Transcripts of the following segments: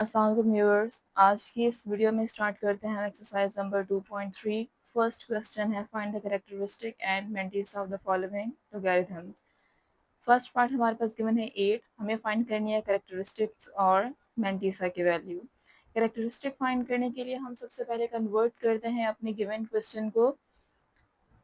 अस्सलाम वालेकुम व्यूअर्स, आज की इस वीडियो में स्टार्ट करते हैं एक्सरसाइज नंबर 2.3। फर्स्ट क्वेश्चन है find the characteristic and mantissa of the following logarithms. First part हमारे पास गिवन है 8, हमें फाइंड करनी है कैरेक्टरिस्टिक्स और मेंटीसा की वैल्यू। कैरेक्टरिस्टिक फाइंड करने के लिए हम सबसे पहले कन्वर्ट करते हैं अपने गिवन क्वेश्चन को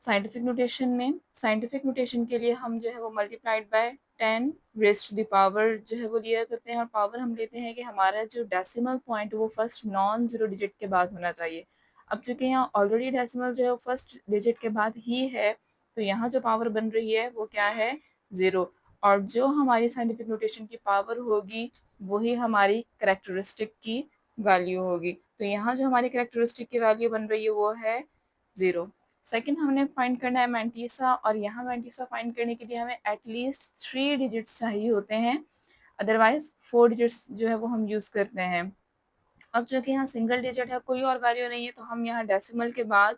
साइंटिफिक नोटेशन में। साइंटिफिक नोटेशन के लिए हम जो है वो multiplied by 10 raised to the power जो है वो लिया करते हैं, और पावर हम लेते हैं कि हमारा जो डेसिमल पॉइंट वो फर्स्ट नॉन जीरो डिजिट के बाद होना चाहिए। अब चूंकि यहाँ ऑलरेडी डेसिमल जो है वो फर्स्ट डिजिट के बाद ही है, तो यहाँ जो पावर बन रही है वो क्या है, ज़ीरो। और जो हमारी साइंटिफिक नोटेशन की पावर होगी वही हमारी करेक्टरिस्टिक की वैल्यू होगी। तो यहाँ जो हमारी करेक्टरिस्टिक की वैल्यू बन रही है वो है ज़ीरो। सेकंड हमने फाइंड करना है मैंटीसा, और यहाँ मैंटीसा फाइंड करने के लिए हमें एटलीस्ट 3 डिजिट्स चाहिए होते हैं, अदरवाइज 4 डिजिट्स जो है वो हम यूज़ करते हैं। अब जो कि यहाँ सिंगल डिजिट है, कोई और वैल्यू नहीं है, तो हम यहाँ डेसिमल के बाद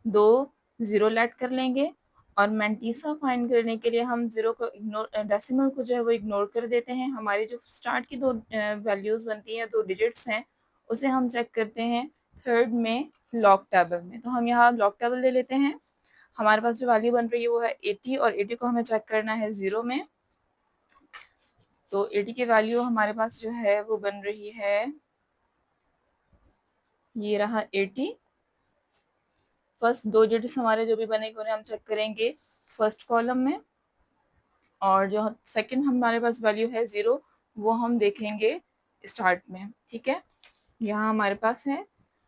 2 ज़ीरो ऐड कर लेंगे। और मैंटीसा फाइंड करने के लिए हम ज़ीरो को इग्नोर, डेसिमल को जो है वो इग्नोर कर देते हैं। हमारी जो स्टार्ट की दो वैल्यूज़ बनती हैं, 2 डिजिट्स हैं, उसे हम चेक करते हैं थर्ड में लॉग टेबल में। तो हम यहाँ लॉग टेबल ले लेते हैं। हमारे पास जो वैल्यू बन रही है वो है 80, और 80 को हमें चेक करना है ज़ीरो में। तो 80 की वैल्यू हमारे पास जो है वो बन रही है, ये रहा 80। फर्स्ट 2 डिजिट्स हमारे जो भी बनेंगे उन्हें हम चेक करेंगे फर्स्ट कॉलम में, और जो सेकंड हमारे पास वैल्यू है ज़ीरो वो हम देखेंगे स्टार्ट में। ठीक है, यहाँ हमारे पास है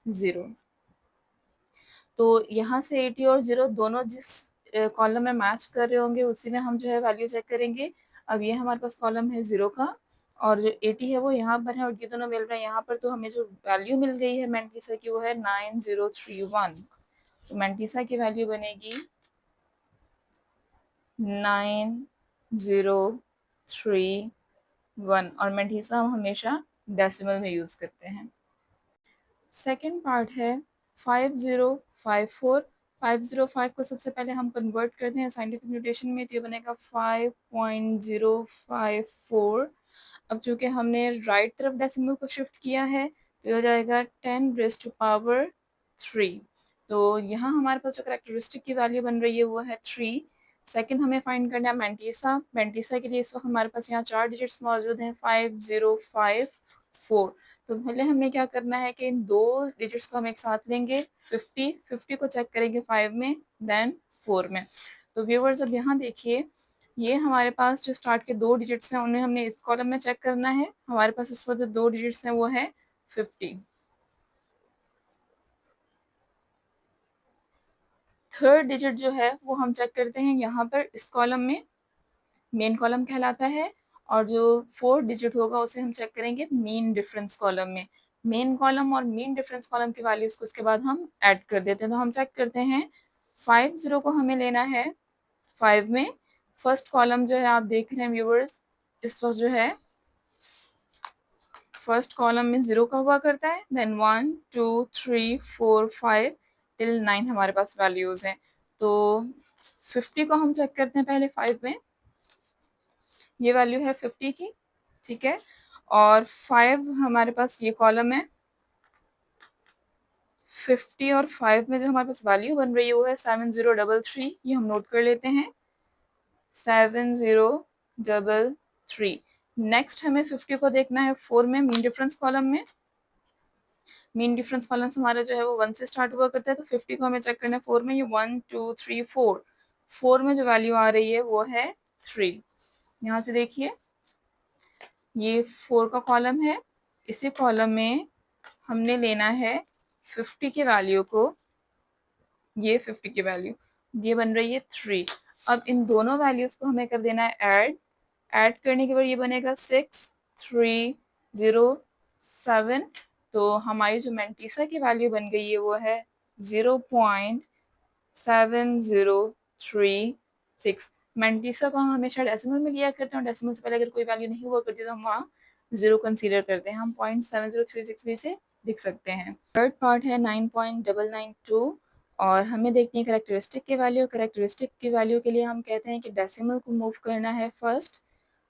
ज़ीरो। तो यहाँ से 80 और ज़ीरो दोनों जिस कॉलम में मैच कर रहे होंगे उसी में हम जो है वैल्यू चेक करेंगे। अब ये हमारे पास कॉलम है ज़ीरो का, और जो 80 है वो यहाँ पर है, और ये दोनों मिल रहे हैं यहाँ पर। तो हमें जो वैल्यू मिल गई है मैंटीसा की वो है 9031। तो मैंटीसा की वैल्यू बनेगी 9031, और मैंटीसा हम हमेशा डेसिमल में यूज़ करते हैं। सेकेंड पार्ट है 5054। 505 को सबसे पहले हम कन्वर्ट करते हैं साइंटिफिक नोटेशन में, तो ये बनेगा 5.054। अब चूंकि हमने राइट तरफ डेसिमल को शिफ्ट किया है तो ये हो जाएगा 10 रेज़्ड टू पावर 3। तो यहाँ हमारे पास जो करेक्टरिस्टिक की वैल्यू बन रही है वो है 3। सेकंड हमें फाइंड करना है मैंटीसा। मैंटीसा के लिए इस वक्त हमारे पास यहाँ 4 डिजिट्स मौजूद हैं, 5054। तो पहले हमें क्या करना है कि इन 2 डिजिट्स को हम एक साथ लेंगे, 50 को चेक करेंगे 5 में, देन 4 में। तो व्यूअर्स अब यहाँ देखिए, ये हमारे पास जो स्टार्ट के 2 डिजिट्स हैं उन्हें हमने इस कॉलम में चेक करना है। हमारे पास इस वक्त जो 2 डिजिट्स हैं वो है 50। थर्ड डिजिट जो है वो हम चेक करते हैं यहाँ पर इस कॉलम में, मेन कॉलम कहलाता है, और जो फोर्थ डिजिट होगा उसे हम चेक करेंगे मीन डिफरेंस कॉलम में। मेन कॉलम और मीन डिफरेंस कॉलम की वैल्यूज को उसके बाद हम ऐड कर देते हैं। तो हम चेक करते हैं 50 को हमें लेना है 5 में। फर्स्ट कॉलम जो है आप देख रहे हैं व्यूअर्स, इस वक्त जो है फर्स्ट कॉलम में 0 का हुआ करता है, देन 1 2 3 4 5 टिल 9 हमारे पास वैल्यूज हैं। तो 50 को हम चेक करते हैं पहले 5 में, ये वैल्यू है 50 की। ठीक है, और 5 हमारे पास ये कॉलम है, 50 और 5 में जो हमारे पास वैल्यू बन रही है वो है 7033। ये हम नोट कर लेते हैं, 7033। नेक्स्ट हमें 50 को देखना है 4 में, मीन डिफरेंस कॉलम में। मीन डिफरेंस कॉलम हमारा जो है वो 1 से स्टार्ट हुआ करता है, तो 50 को हमें चेक करना है 4 में। ये 1 2 3 4, 4 में जो वैल्यू आ रही है वो है 3। यहाँ से देखिए ये 4 का कॉलम है, इसी कॉलम में हमने लेना है 50 की वैल्यू को, ये 50 की वैल्यू, ये बन रही है 3। अब इन दोनों वैल्यूज को हमें कर देना है ऐड। ऐड करने के बाद ये बनेगा 6307। तो हमारी जो मैंटीसा की वैल्यू बन गई है वो है 0.7036। मैंटीसा को हम हमेशा डेसिमल में लिया करते हैं, और डेसिमल से पहले अगर कोई वैल्यू नहीं हुआ करती तो हम वहाँ 0 कंसीडर करते हैं। हम 0.7036 भी से लिख सकते हैं। थर्ड पार्ट है 9.992, और हमें देखनी है करेक्टरिस्टिक की वैल्यू। करेक्टरिस्टिक की वैल्यू के लिए हम कहते हैं कि डेसिमल को मूव करना है फर्स्ट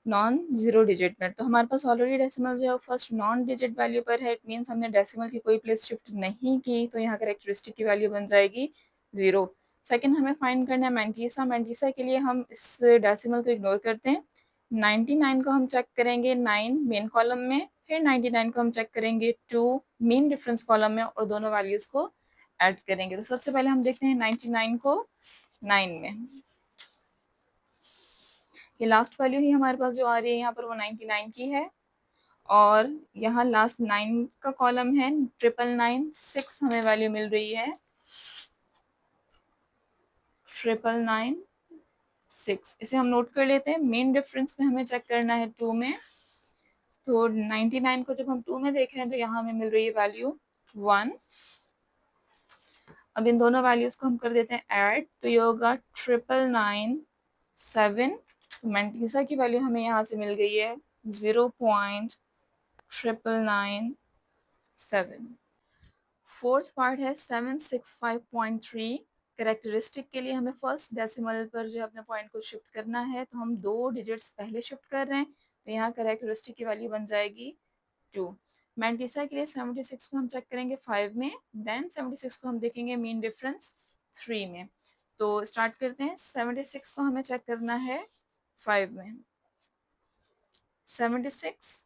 नॉन जीरो डिजिट में। तो हमारे पास ऑलरेडी डेसिमल जो है फर्स्ट नॉन डिजिट वैल्यू पर है, इट मीन्स हमने डेसिमल की कोई प्लेस शिफ्ट नहीं की, तो यहाँ करेक्टरिस्टिक की वैल्यू बन जाएगी 0। सेकंड हमें फाइंड करना है मैंटीसा। मैंटीसा के लिए हम इस डेसिमल को इग्नोर करते हैं। 99 को हम चेक करेंगे 9 मेन कॉलम में, फिर 99 को हम चेक करेंगे 2 मेन डिफरेंस कॉलम में, और दोनों वैल्यूज को ऐड करेंगे। तो सबसे पहले हम देखते हैं 99 को 9 में। ये लास्ट वैल्यू ही हमारे पास जो आ रही है यहाँ पर वो 99 की है, और यहाँ लास्ट 9 का कॉलम है, 999 हमें वैल्यू मिल रही है 999 इसे हम नोट कर लेते हैं। मेन डिफरेंस में हमें चेक करना है 2 में, तो 99 को जब हम 2 में देख रहे हैं तो यहाँ हमें मिल रही है वैल्यू 1। अब इन दोनों वैल्यूज को हम कर देते हैं ऐड, तो ये होगा 999 तो मैंटीसा की वैल्यू हमें यहाँ से मिल गई है 0.99997। फोर्थ पार्ट है 765.3। करेक्टरिस्टिक के लिए हमें फर्स्ट डेसिमल पर जो अपने पॉइंट को शिफ्ट करना है, तो हम 2 डिजिट्स पहले शिफ्ट कर रहे हैं, तो यहाँ करेक्टरिस्टिक की वैल्यू बन जाएगी 2। मैंटीसा के लिए 76 को हम चेक करेंगे 5 में, देन 76 को हम देखेंगे मीन डिफरेंस 3 में। तो स्टार्ट करते हैं। 76 को हमें चेक करना है 5 में। 76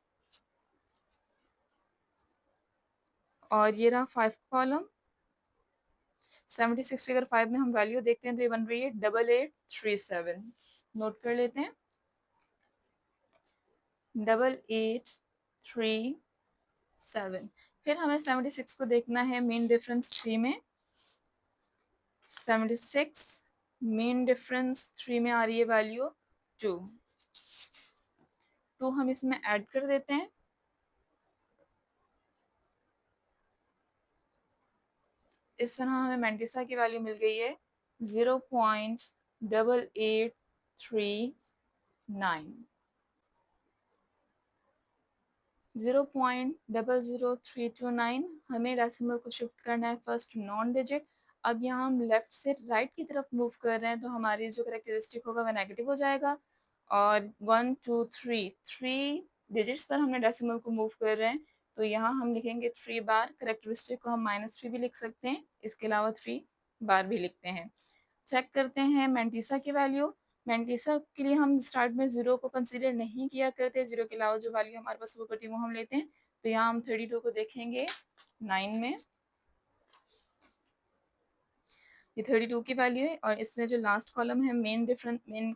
और ये रहा 5 कॉलम। 76 की अगर 5 में हम वैल्यू देखते हैं तो ये बन रही है 8837। नोट कर लेते हैं 8837। फिर हमें 76 को देखना है मेन डिफरेंस 3 में। 76 मेन डिफरेंस 3 में आ रही है वैल्यू 2। 2 हम इसमें ऐड कर देते हैं। इस तरह हमें मैंटीसा की वैल्यू मिल गई है 0.8839। 0.00329 हमें डेसिमल को शिफ्ट करना है फर्स्ट नॉन डिजिट। अब यहाँ हम लेफ्ट से राइट की तरफ मूव कर रहे हैं, तो हमारी जो करेक्टरिस्टिक होगा वह नेगेटिव हो जाएगा, और 1 2 3 3 डिजिट्स पर हमने डेसिमल को मूव कर रहे हैं, तो यहाँ हम लिखेंगे 3 बार। करेक्टरिस्टिक को हम -3 भी लिख सकते हैं, इसके अलावा 3 बार भी लिखते हैं। चेक करते हैं मैंटीसा की वैल्यू। मैंटीसा के लिए हम स्टार्ट में 0 को कंसीडर नहीं किया करते, 0 के अलावा जो वैल्यू हमारे पास वो करती है वो हम लेते हैं। तो यहाँ हम 32 को देखेंगे 9 में, ये 32 की वैल्यू है, और इसमें जो लास्ट कॉलम है मेन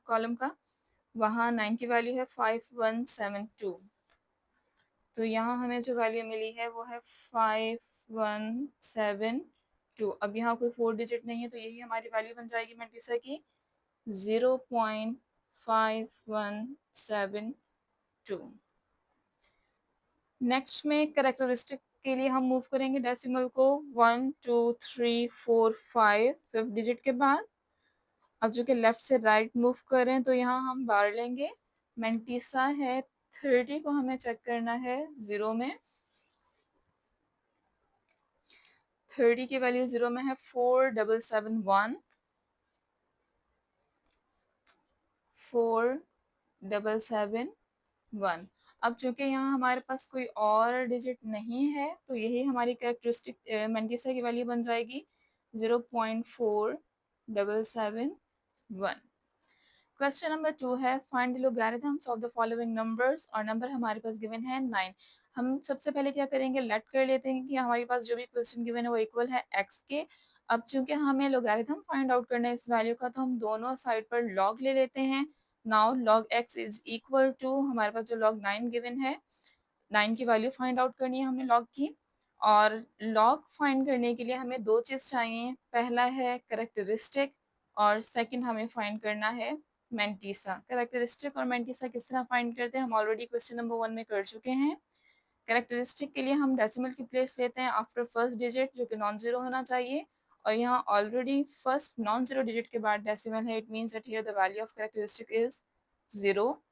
कॉलम का, वहाँ 9 की वैल्यू है 5172। तो यहाँ हमें जो वैल्यू मिली है वो है 5172। अब यहाँ कोई 4 डिजिट नहीं है, तो यही हमारी वैल्यू बन जाएगी मैंटीसा की 0.5172। नेक्स्ट में करेक्टरिस्टिक के लिए हम मूव करेंगे डेसिमल को 1 2 3 4 5 फिफ्थ डिजिट के बाद। अब जो कि लेफ्ट से राइट मूव कर रहे हैं, तो यहाँ हम बार लेंगे। मैंटीसा है 30 को हमें चेक करना है 0 में। 30 की वैल्यू 0 में है 4771। 4771। अब चूंकि यहाँ हमारे पास कोई और डिजिट नहीं है, तो यही हमारी कैरेक्टरिस्टिक मैंटीसा की वैल्यू बन जाएगी 0.4771। क्वेश्चन नंबर 2 है find the logarithms of the following numbers, और नंबर हमारे पास गिवन है 9। हम सबसे पहले क्या करेंगे, लेट कर लेते हैं कि हमारे पास जो भी क्वेश्चन गिवन है वो इक्वल है x के। अब चूंकि हमें लॉगरिथम फाइंड आउट करना है इस वैल्यू का, तो हम दोनों साइड पर log ले लेते हैं। Now log x is equal to, हमारे पास जो log 9 गिवन है, 9 की वैल्यू फाइंड आउट करनी है हमने log की। और log फाइंड करने के लिए हमें दो चीज़ चाहिए, पहला है करेक्टरिस्टिक, और सेकंड हमें फाइंड करना है मैंटीसा। करेक्टरिस्टिक और मैंटीसा किस तरह फाइंड करते हैं हम ऑलरेडी क्वेश्चन नंबर 1 में कर चुके हैं। करेक्टरिस्टिक के लिए हम डेसिमल की प्लेस लेते हैं आफ्टर फर्स्ट डिजिट, जो कि नॉन जीरो होना चाहिए, और यहाँ already first non zero digit के बाद डेसिमल है, it means that here the value of characteristic is 0।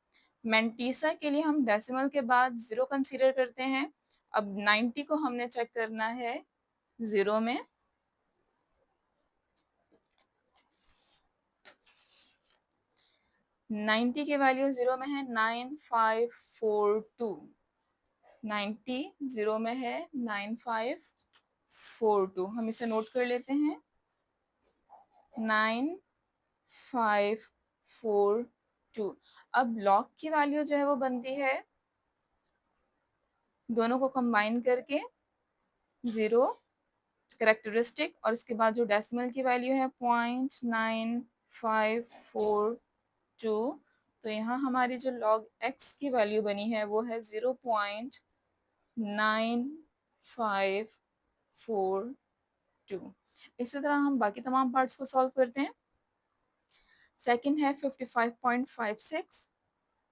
Mantissa के लिए हम डेसिमल के बाद 0 कंसीडर करते हैं। अब 90 को हमने चेक करना है 0 में। 90 की वैल्यू 0 में है 9542, 90 0 में है 9542, हम इसे नोट कर लेते हैं 9542। अब लॉग की वैल्यू जो है वो बनती है दोनों को कंबाइन करके 0 कैरेक्टरिस्टिक और इसके बाद जो डेसिमल की वैल्यू है 0.9542। तो यहाँ हमारी जो log x की वैल्यू बनी है वो है 0.9542। इसी तरह हम बाकी तमाम पार्ट्स को सॉल्व करते हैं। सेकंड है 55.56।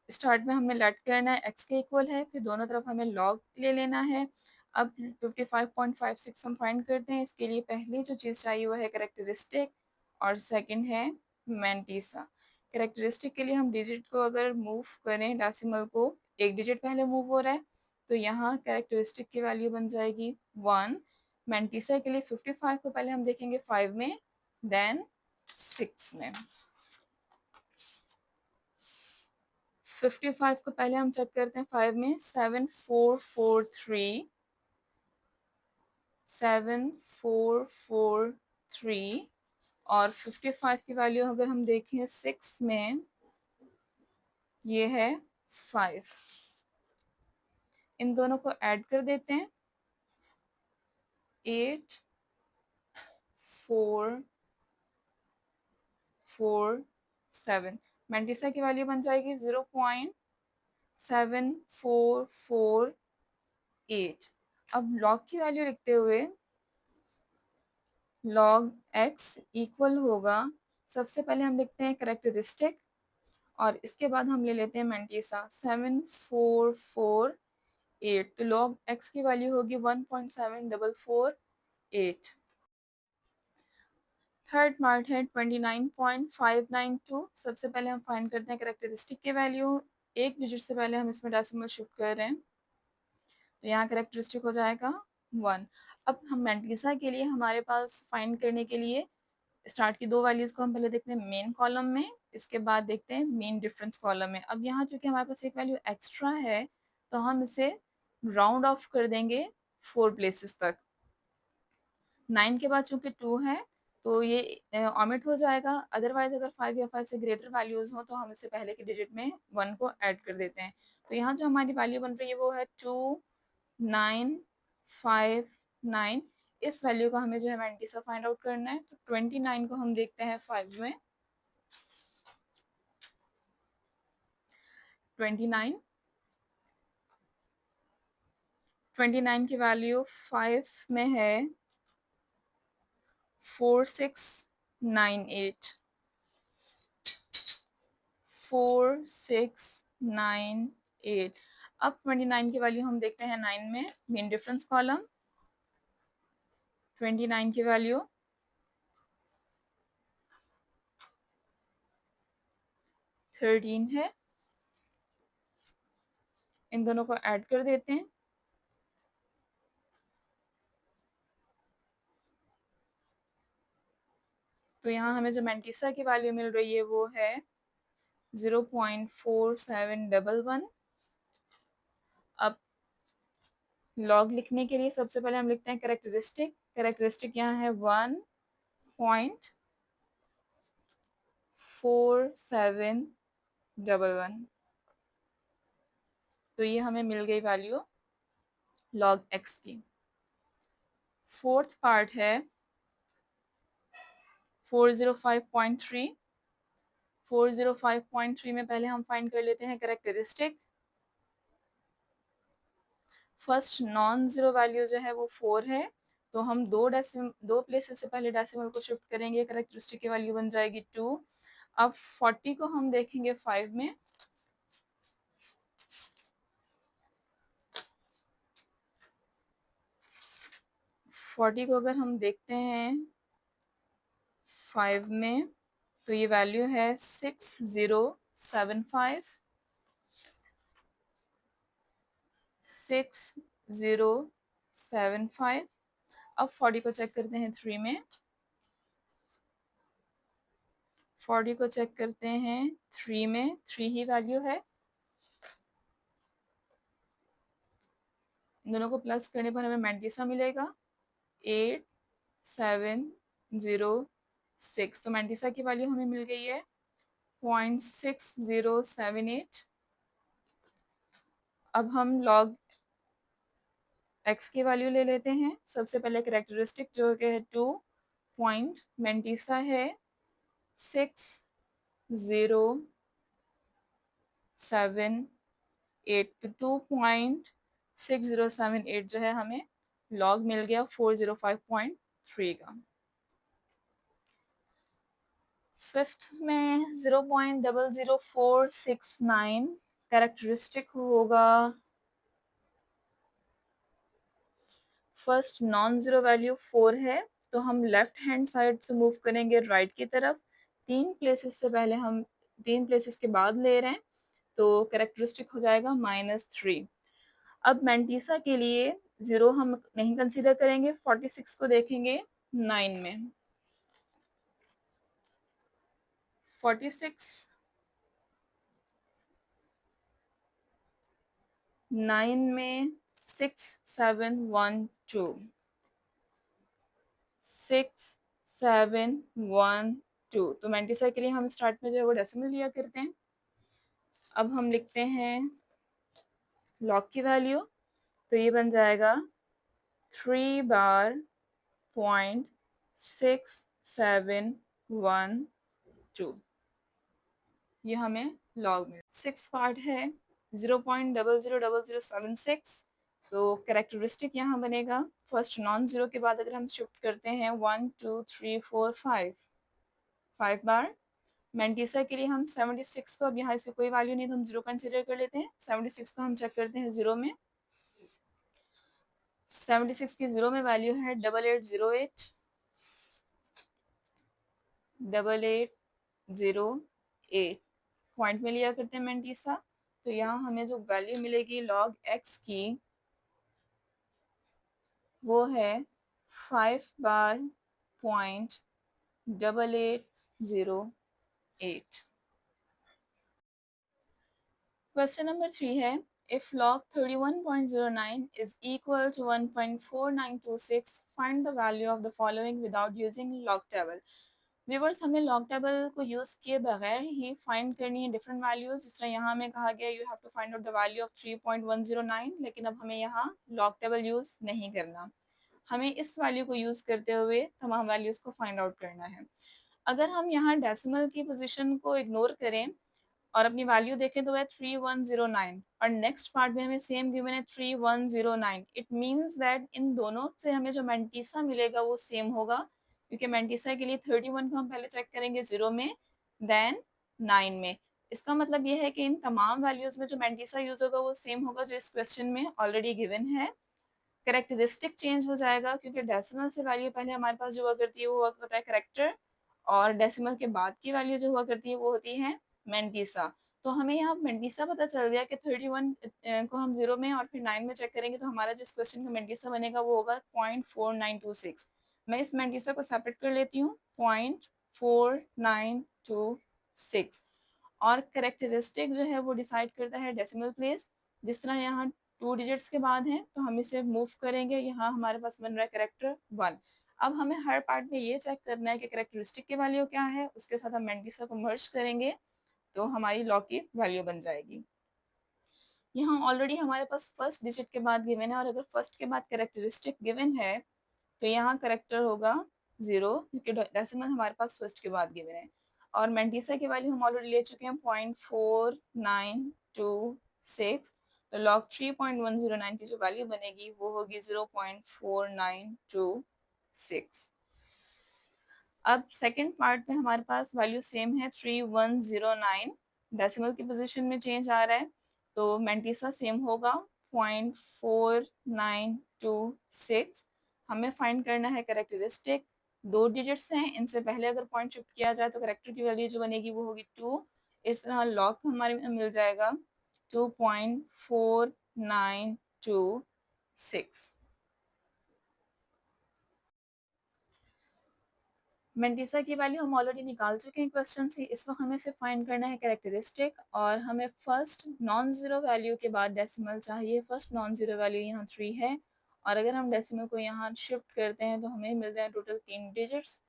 स्टार्ट में हमने लेट करना है x के इक्वल है, फिर दोनों तरफ हमें log ले लेना है। अब 55.56 हम फाइंड करते हैं। इसके लिए पहली जो चीज़ चाहिए वो है कैरेक्टरिस्टिक और सेकंड है मैंटीसा। कैरेक्टरिस्टिक के लिए हम डिजिट को अगर मूव करें, डेसिमल को एक डिजिट पहले मूव हो रहा है, तो यहाँ कैरेक्टरिस्टिक की वैल्यू बन जाएगी 1। मैंटीसा के लिए 55 को पहले हम देखेंगे 5 में, देन 6 में। 55 को पहले हम चेक करते हैं 5 में, 7443, 7443। और 55 की वैल्यू अगर हम देखें 6 में, ये है 5। इन दोनों को ऐड कर देते हैं 8 4 4 7। मैंटीसा की वैल्यू बन जाएगी 0.7448। अब लॉग की वैल्यू लिखते हुए log x इक्वल होगा, सबसे पहले हम लिखते हैं करेक्टरिस्टिक और इसके बाद हम ले लेते हैं मैंटीसा 7448। तो log x की वैल्यू होगी 1.7448। थर्ड पार्ट है 29.592। सबसे पहले हम फाइंड करते हैं करेक्टरिस्टिक की वैल्यू। एक डिजिट से पहले हम इसमें डेसिमल शिफ्ट कर रहे हैं, तो यहाँ करेक्टरिस्टिक हो जाएगा 1। अब हम मैंटीसा के लिए हमारे पास फाइंड करने के लिए स्टार्ट की दो वैल्यूज को हम पहले देखते हैं मेन कॉलम में, इसके बाद देखते हैं मेन डिफरेंस कॉलम में। अब यहाँ चूंकि हमारे पास एक वैल्यू एक्स्ट्रा है, तो हम इसे राउंड ऑफ कर देंगे 4 प्लेसेस तक। 9 के बाद चूंकि 2 है तो ये ऑमिट हो जाएगा, अदरवाइज अगर 5 या 5 से ग्रेटर वैल्यूज हो तो हम इससे पहले के डिजिट में 1 को ऐड कर देते हैं। तो यहाँ जो हमारी वैल्यू बन रही है वो है 2959। इस वैल्यू का हमें जो है मैंटीसा फाइंड आउट करना है। तो 29 को हम देखते हैं 5 में, 29 की वैल्यू 5 में है 4698, 4698। अब 29 की वैल्यू हम देखते हैं 9 में, मेन डिफरेंस कॉलम। 29 की वैल्यू 13 है, इन दोनों को ऐड कर देते हैं। तो यहाँ हमें जो मैंटीसा की वैल्यू मिल रही है वो है 0.4711। अब लॉग लिखने के लिए सबसे पहले हम लिखते हैं कैरेक्टरिस्टिक। कैरेक्टरिस्टिक यहाँ है 1.4711। तो ये हमें मिल गई वैल्यू log x की। फोर्थ पार्ट है 405.3। 405.3 में पहले हम फाइंड कर लेते हैं characteristic. First non zero value जो है वो 4 है, तो हम दो प्लेसेस से पहले डेसिमल को शिफ्ट करेंगे, कैरेक्टरिस्टिक की वैल्यू बन जाएगी 2। अब 40 को हम देखेंगे 5 में, 40 को अगर हम देखते हैं 5 में, तो ये वैल्यू है 6075, 6075। अब 40 को चेक करते हैं 3 में, 40 को चेक करते हैं 3 में, 3 ही वैल्यू है। इन दोनों को प्लस करने पर हमें मैंटीसा मिलेगा 8706। तो मैंटीसा की वैल्यू हमें मिल गई है 0.6078। अब हम लॉग एक्स की वैल्यू ले लेते हैं। सबसे पहले कैरेक्टरिस्टिक जो कि है 2 पॉइंट, मैंटीसा है 6078। तो 2.6078 जो है हमें लॉग मिल गया 405.3 का। फिफ्थ में 0.00469 कैरेक्टरिस्टिक होगा। फर्स्ट नॉन ज़ीरो वैल्यू 4 है, तो हम लेफ्ट हैंड साइड से मूव करेंगे राइट की तरफ। 3 प्लेसेस से पहले हम 3 प्लेसेस के बाद ले रहे हैं, तो कैरेक्टरिस्टिक हो जाएगा -3। अब मैंटीसा के लिए 0 हम नहीं कंसीडर करेंगे, 46 को देखेंगे 9 में। 46 9 में 6712 6712। तो मैंटीसा के लिए हम स्टार्ट में जो है वो डेसिमल लिया करते हैं। अब हम लिखते हैं लॉग की वैल्यू, तो ये बन जाएगा 3 बार .6712। ये हमें लॉग में 6 पार्ट है 0.000076। तो कैरेक्टरिस्टिक यहाँ बनेगा फर्स्ट नॉन जीरो के बाद अगर हम शिफ्ट करते हैं 1 2 3 4 5 बार। मैंटीसा के लिए हम 76 को, अब यहाँ इसकी कोई वैल्यू नहीं तो हम 0 कंसिडर कर लेते हैं। 76 को हम चेक करते हैं 0 में। 76 की 0 में वैल्यू है 8808 8808 पॉइंट में लिया करते हैं मैंटीसा। तो यहाँ हमें जो वैल्यू मिलेगी लॉग एक्स की वो है 5 बार .8808। क्वेश्चन नंबर 3 है if log 31.09 is equal to 1.4926 find the value of the following without using log table। Viewers, हमें लॉग टेबल को यूज़ किए बगैर ही फाइंड करनी है डिफरेंट वैल्यूज। जिस तरह यहाँ हमें कहा गया you have to find out the value of 3.109, लेकिन अब हमें यहाँ लॉग टेबल यूज़ नहीं करना, हमें इस वैल्यू को यूज़ करते हुए तमाम वैल्यूज को फाइंड आउट करना है। अगर हम यहाँ डेसिमल की पोजीशन को इग्नोर करें और अपनी वैल्यू देखें तो वह 3109 और नेक्स्ट पार्ट में हमें सेम गिवन है 3109। इट मींस दैट इन दोनों से हमें जो मैंटीसा मिलेगा वो सेम होगा, क्योंकि मैंटीसा के लिए 31 को हम पहले चेक करेंगे 0 में, देन 9 में। इसका मतलब ये है कि इन तमाम वैल्यूज में जो मैंटीसा यूज होगा वो सेम होगा जो इस क्वेश्चन में ऑलरेडी गिवन है। करेक्टरिस्टिक चेंज हो जाएगा क्योंकि डेसिमल से वैल्यू पहले हमारे पास जो हुआ करती है वो होता है करेक्टर, और डेसिमल के बाद की वैल्यू जो हुआ करती है वो होती है मैंटीसा। तो हमें यहाँ मैंटीसा पता चल गया कि 31 को हम 0 में और फिर 9 में चेक करेंगे तो हमारा जो इस क्वेश्चन का मैंटीसा बनेगा वो होगा 0.4926। मैं इस मैंटीसा को सेपरेट कर लेती हूँ 0.4926। और करेक्टरिस्टिक जो है वो डिसाइड करता है डेसिमल प्लेस। जिस तरह यहाँ 2 डिजिट्स के बाद हैं तो हम इसे मूव करेंगे, यहाँ हमारे पास बन रहा है करेक्टर 1। अब हमें हर पार्ट में ये चेक करना है कि करेक्टरिस्टिक की वैल्यू क्या है, उसके साथ हम मैंटीसा को मर्ज करेंगे तो हमारी लॉग की वैल्यू बन जाएगी। यहाँ ऑलरेडी हमारे पास फर्स्ट डिजिट के बाद गिवन है, और अगर फर्स्ट के बाद करेक्टरिस्टिक गिवन है तो यहाँ करेक्टर होगा 0, क्योंकि डेसिमल हमारे पास फर्स्ट के बाद गिवन है। और मैंटीसा की वैल्यू हम ऑलरेडी ले चुके हैं 0.4926। तो लॉग 3.109 की जो वैल्यू बनेगी वो होगी 0.4926। अब सेकंड पार्ट में हमारे पास वैल्यू सेम है 3109, डेसिमल की पोजीशन में चेंज आ रहा है, तो मैंटीसा सेम होगा 0.4926। हमें फाइंड करना है करेक्टरिस्टिक। 2 डिजिट्स हैं, इनसे पहले अगर पॉइंट शिफ्ट किया जाए तो करेक्टर की वैल्यू जो बनेगी वो होगी 2। इस तरह लॉग हमारे मिल जाएगा 2.496। मेंटिसा की वैल्यू हम ऑलरेडी निकाल चुके हैं क्वेश्चन से। इस वक्त हमें सिर्फ फाइंड करना है कैरेक्टरिस्टिक, और हमें फर्स्ट नॉन ज़ीरो वैल्यू के बाद डेसिमल चाहिए। फर्स्ट नॉन ज़ीरो वैल्यू यहाँ 3 है, और अगर हम डेसिमल को यहाँ शिफ्ट करते हैं तो हमें मिलते हैं टोटल 3 डिजिट्स,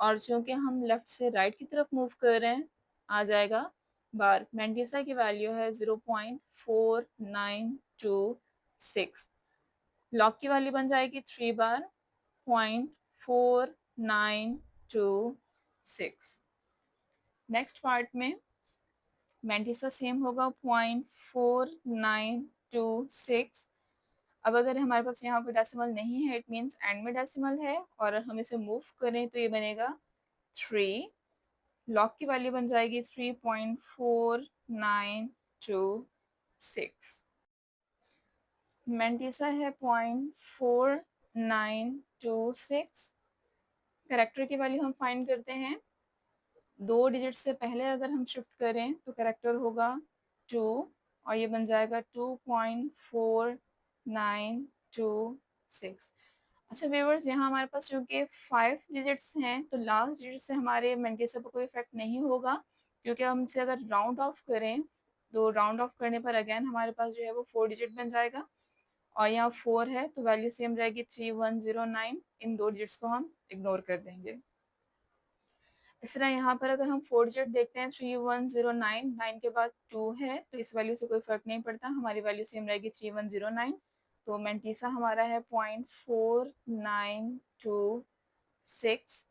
और चूँकि हम लेफ्ट से राइट की तरफ मूव कर रहे हैं आ जाएगा बार। मेंटिसा की वैल्यू है 0.4926। लॉग की वैल्यू बन जाएगी 3 बार 0.4926। नेक्स्ट पार्ट में मेंटिसा सेम होगा 0.4926। अब अगर हमारे पास यहाँ कोई डेसिमल नहीं है, इट मीन्स एंड में डेसिमल है, और हम इसे मूव करें तो ये बनेगा 3। लॉग की वैल्यू बन जाएगी 3.4926। मेंटिसा है 0.4926। कैरेक्टर की वैल्यू हम फाइंड करते हैं। 2 डिजिट से पहले अगर हम शिफ्ट करें तो कैरेक्टर होगा 2, और ये बन जाएगा 2.4926। अच्छा व्यूअर्स, यहाँ हमारे पास चूँकि 5 डिजिट्स हैं तो लास्ट डिजिट से हमारे मेंटिसा पर कोई इफेक्ट नहीं होगा, क्योंकि हम इसे अगर राउंड ऑफ करें तो राउंड ऑफ करने पर अगेन हमारे पास जो है वो 4 डिजिट बन जाएगा, और यहाँ 4 है तो वैल्यू सेम रहेगी 3109। इन 2 डिजिट्स को हम इग्नोर कर देंगे। इस तरह यहाँ पर अगर हम 4 डिजिट देखते हैं 3109, 9 के बाद 2 है तो इस वैल्यू से कोई फर्क नहीं पड़ता, हमारी वैल्यू सेम रहेगी 3109। तो मेंटिसा हमारा है 0.4926।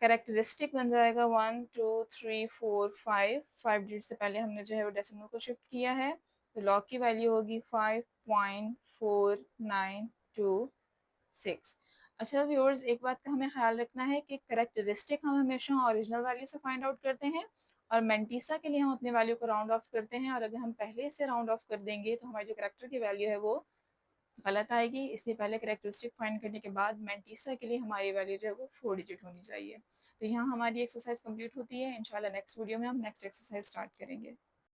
कैरेक्टरिस्टिक बन जाएगा 1 2 3 4 5। 5 डिजिट से पहले हमने जो है वो डेसिमल को शिफ्ट किया है, तो लॉग की वैल्यू होगी 5.4926। अच्छा व्यूअर्स, एक बात का हमें ख्याल रखना है कि करेक्टरिस्टिक हम हमेशा ओरिजिनल वैल्यू से फाइंड आउट करते हैं, और मेंटिसा के लिए हम अपने वैल्यू को राउंड ऑफ करते हैं, और अगर हम पहले से राउंड ऑफ कर देंगे तो हमारी जो करेक्टर की वैल्यू है वो गलत आएगी। इसलिए पहले करेक्टरिस्टिक फाइंड करने के बाद मेंटिसा के लिए हमारी वैल्यू जो है वो 4 डिजिट होनी चाहिए। तो यहाँ हमारी एक्सरसाइज कंप्लीट होती है। इंशाल्लाह नेक्स्ट वीडियो में हम नेक्स्ट एक्सरसाइज स्टार्ट करेंगे।